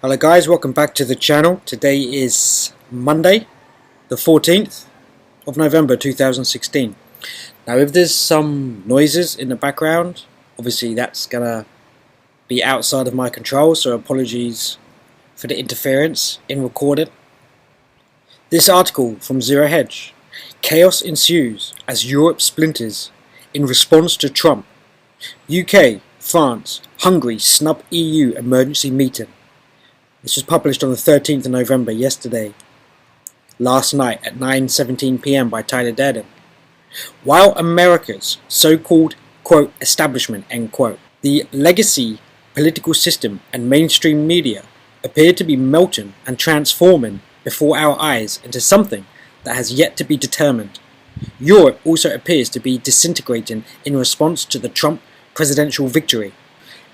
Hello guys, welcome back to the channel. Today is Monday, the 14th of November 2016. Now if there's some noises in the background, obviously that's gonna be outside of my control, so apologies for the interference in recording. This article from Zero Hedge: chaos ensues as Europe splinters in response to Trump. UK, France, Hungary snub EU emergency meeting. This was published on the 13th of November, last night at 9:17 PM by Tyler Durden. While America's so-called, quote, establishment, end quote, the legacy political system and mainstream media appear to be melting and transforming before our eyes into something that has yet to be determined. Europe also appears to be disintegrating in response to the Trump presidential victory.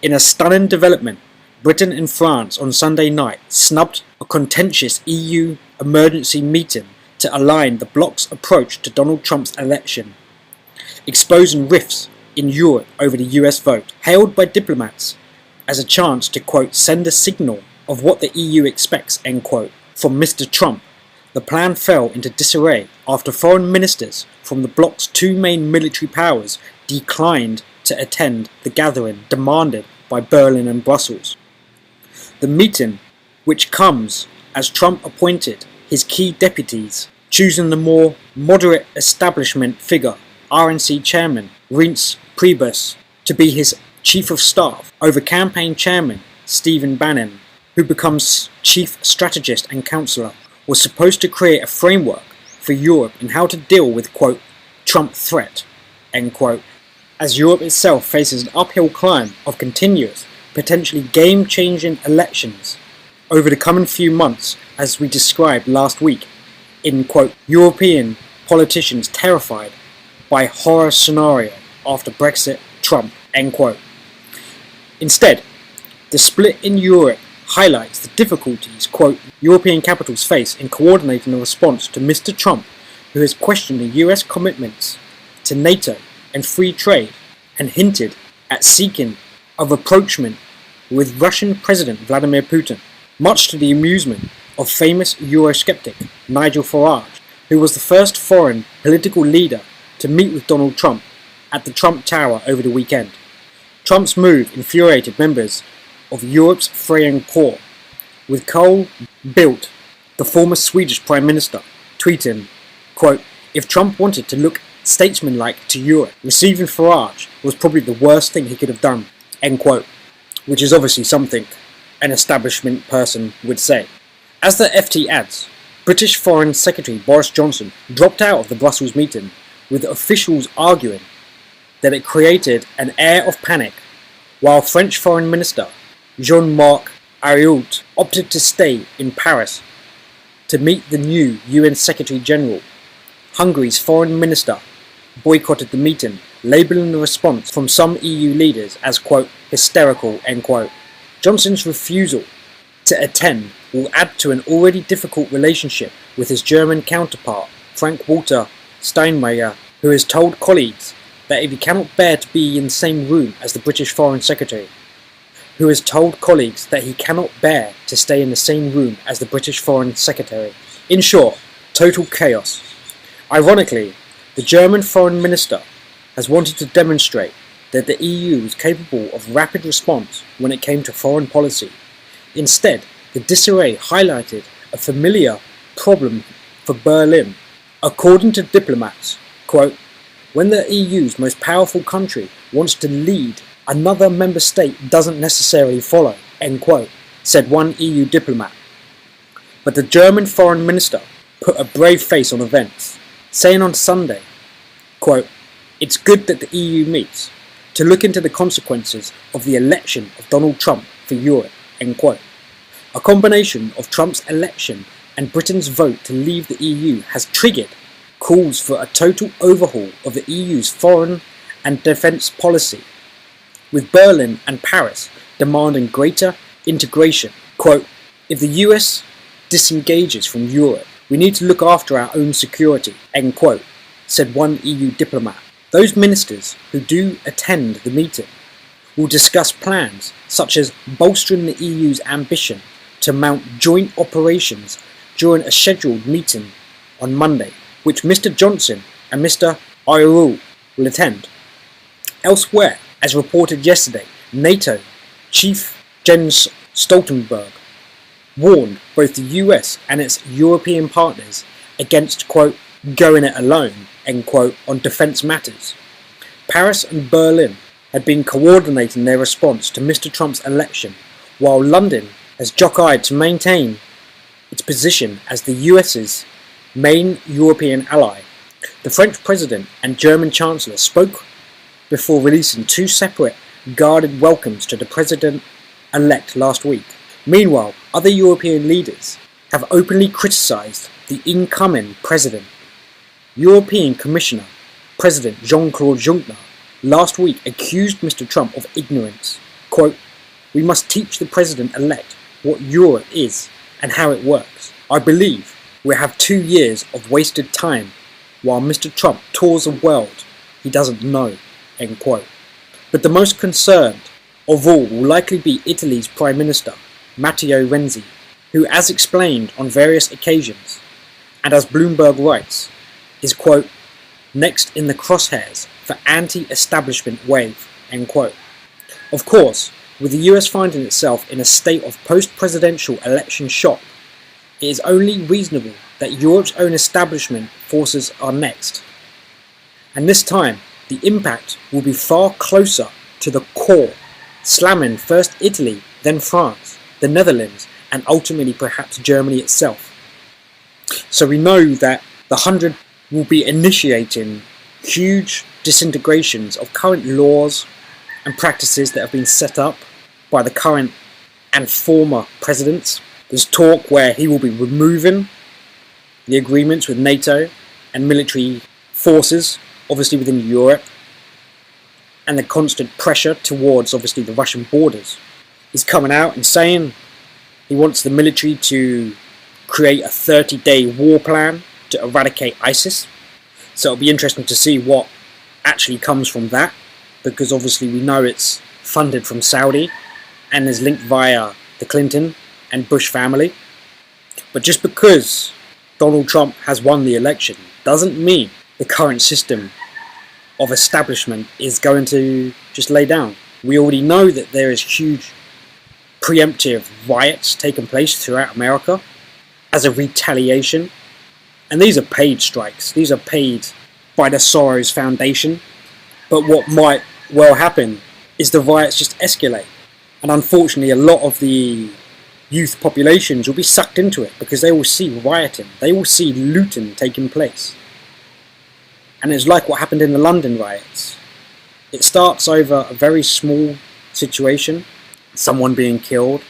In a stunning development, Britain and France on Sunday night snubbed a contentious EU emergency meeting to align the bloc's approach to Donald Trump's election, exposing rifts in Europe over the US vote, hailed by diplomats as a chance to, quote, send a signal of what the EU expects, end quote, from Mr. Trump. The plan fell into disarray after foreign ministers from the bloc's two main military powers declined to attend the gathering demanded by Berlin and Brussels. The meeting, which comes as Trump appointed his key deputies, choosing the more moderate establishment figure, RNC chairman Reince Priebus, to be his chief of staff, over campaign chairman Stephen Bannon, who becomes chief strategist and counsellor, was supposed to create a framework for Europe in how to deal with, quote, Trump threat, end quote, as Europe itself faces an uphill climb of continuous, potentially game-changing elections over the coming few months, as we described last week in, quote, European politicians terrified by horror scenario after Brexit, Trump, end quote. Instead, the split in Europe highlights the difficulties, quote, European capitals face in coordinating a response to Mr. Trump, who has questioned the US commitments to NATO and free trade and hinted at seeking a rapprochement with Russian President Vladimir Putin, much to the amusement of famous Eurosceptic Nigel Farage, who was the first foreign political leader to meet with Donald Trump at the Trump Tower over the weekend. Trump's move infuriated members of Europe's Freying core, with Carl Bildt, the former Swedish Prime Minister, tweeting, quote, if Trump wanted to look statesmanlike to Europe, receiving Farage was probably the worst thing he could have done, end quote, which is obviously something an establishment person would say. As the FT adds, British Foreign Secretary Boris Johnson dropped out of the Brussels meeting, with officials arguing that it created an air of panic, while French Foreign Minister Jean-Marc Ayrault opted to stay in Paris to meet the new UN Secretary General. Hungary's Foreign Minister boycotted the meeting, labelling the response from some EU leaders as, quote, hysterical, end quote. Johnson's refusal to attend will add to an already difficult relationship with his German counterpart, Frank-Walter Steinmeier, who has told colleagues that if he cannot bear to be in the same room as the British Foreign Secretary, who has told colleagues that he cannot bear to stay in the same room as the British Foreign Secretary. In short, total chaos. Ironically, the German Foreign Minister has wanted to demonstrate that the EU is capable of rapid response when it came to foreign policy. Instead, the disarray highlighted a familiar problem for Berlin. According to diplomats, quote, when the EU's most powerful country wants to lead, another member state doesn't necessarily follow, end quote, said one EU diplomat. But the German Foreign Minister put a brave face on events, saying on Sunday, quote, it's good that the EU meets to look into the consequences of the election of Donald Trump for Europe, end quote. A combination of Trump's election and Britain's vote to leave the EU has triggered calls for a total overhaul of the EU's foreign and defence policy, with Berlin and Paris demanding greater integration. Quote, if the US disengages from Europe, we need to look after our own security, end quote, said one EU diplomat. Those ministers who do attend the meeting will discuss plans such as bolstering the EU's ambition to mount joint operations during a scheduled meeting on Monday, which Mr. Johnson and Mr. Ayoul will attend. Elsewhere, as reported yesterday, NATO Chief Jens Stoltenberg warned both the US and its European partners against, quote, going it alone, end quote, on defence matters. Paris and Berlin had been coordinating their response to Mr. Trump's election, while London has jock-eyed to maintain its position as the US's main European ally. The French President and German Chancellor spoke before releasing two separate guarded welcomes to the President-elect last week. Meanwhile, other European leaders have openly criticised the incoming President. European Commissioner President Jean-Claude Juncker last week accused Mr. Trump of ignorance. Quote, "We must teach the President-elect what Europe is and how it works. I believe we have 2 years of wasted time while Mr. Trump tours the world he doesn't know," end quote. But the most concerned of all will likely be Italy's Prime Minister, Matteo Renzi, who, as explained on various occasions, and as Bloomberg writes, is, quote, next in the crosshairs for anti-establishment wave, end quote. Of course, with the US finding itself in a state of post-presidential election shock, it is only reasonable that Europe's own establishment forces are next. And this time, the impact will be far closer to the core, slamming first Italy, then France, the Netherlands, and ultimately perhaps Germany itself. So we know that the 100 will be initiating huge disintegrations of current laws and practices that have been set up by the current and former presidents. There's talk where he will be removing the agreements with NATO and military forces, obviously within Europe, and the constant pressure towards, obviously, the Russian borders. He's coming out and saying he wants the military to create a 30-day war plan to eradicate ISIS. So it'll be interesting to see what actually comes from that, because obviously we know it's funded from Saudi and is linked via the Clinton and Bush family. But just because Donald Trump has won the election doesn't mean the current system of establishment is going to just lay down. We already know that there is huge preemptive riots taking place throughout America as a retaliation, and these are paid strikes. These are paid by the Soros Foundation. But what might well happen is the riots just escalate, and unfortunately a lot of the youth populations will be sucked into it because they will see rioting, they will see looting taking place. And it's like what happened in the London riots. It starts over a very small situation, someone being killed,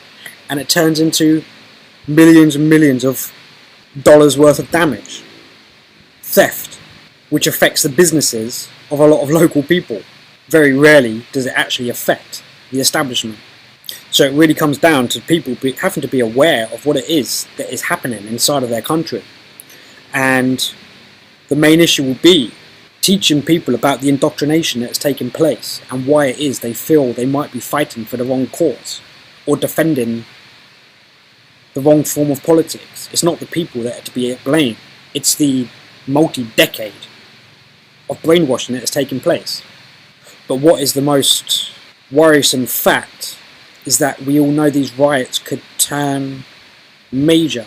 and it turns into millions and millions of dollars worth of damage. Theft, which affects the businesses of a lot of local people. Very rarely does it actually affect the establishment. So it really comes down to people having to be aware of what it is that is happening inside of their country. And the main issue will be teaching people about the indoctrination that's taking place and why it is they feel they might be fighting for the wrong cause or defending the wrong form of politics. It's not the people that are to be blamed. It's the multi-decade of brainwashing that has taken place. But what is the most worrisome fact is that we all know these riots could turn major,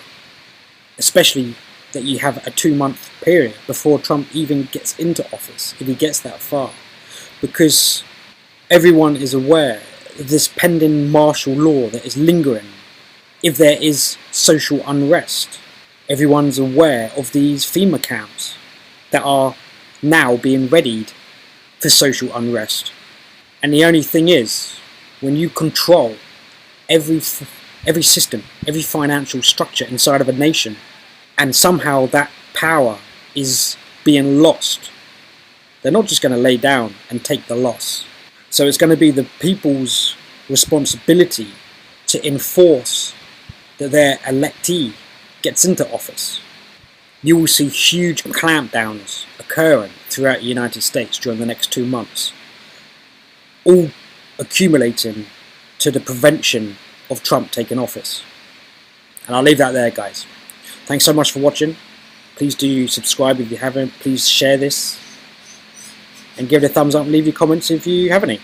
especially that you have a 2-month period before Trump even gets into office, if he gets that far. Because everyone is aware of this pending martial law that is lingering. If there is social unrest, everyone's aware of these FEMA camps that are now being readied for social unrest. And the only thing is, when you control every system, every financial structure inside of a nation, and somehow that power is being lost, they're not just going to lay down and take the loss. So it's going to be the people's responsibility to enforce that their electee gets into office. You will see huge clampdowns occurring throughout the United States during the next 2 months, all accumulating to the prevention of Trump taking office. And I'll leave that there, guys. Thanks so much for watching. Please do subscribe if you haven't. Please share this. And give it a thumbs up and leave your comments if you have any.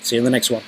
See you in the next one.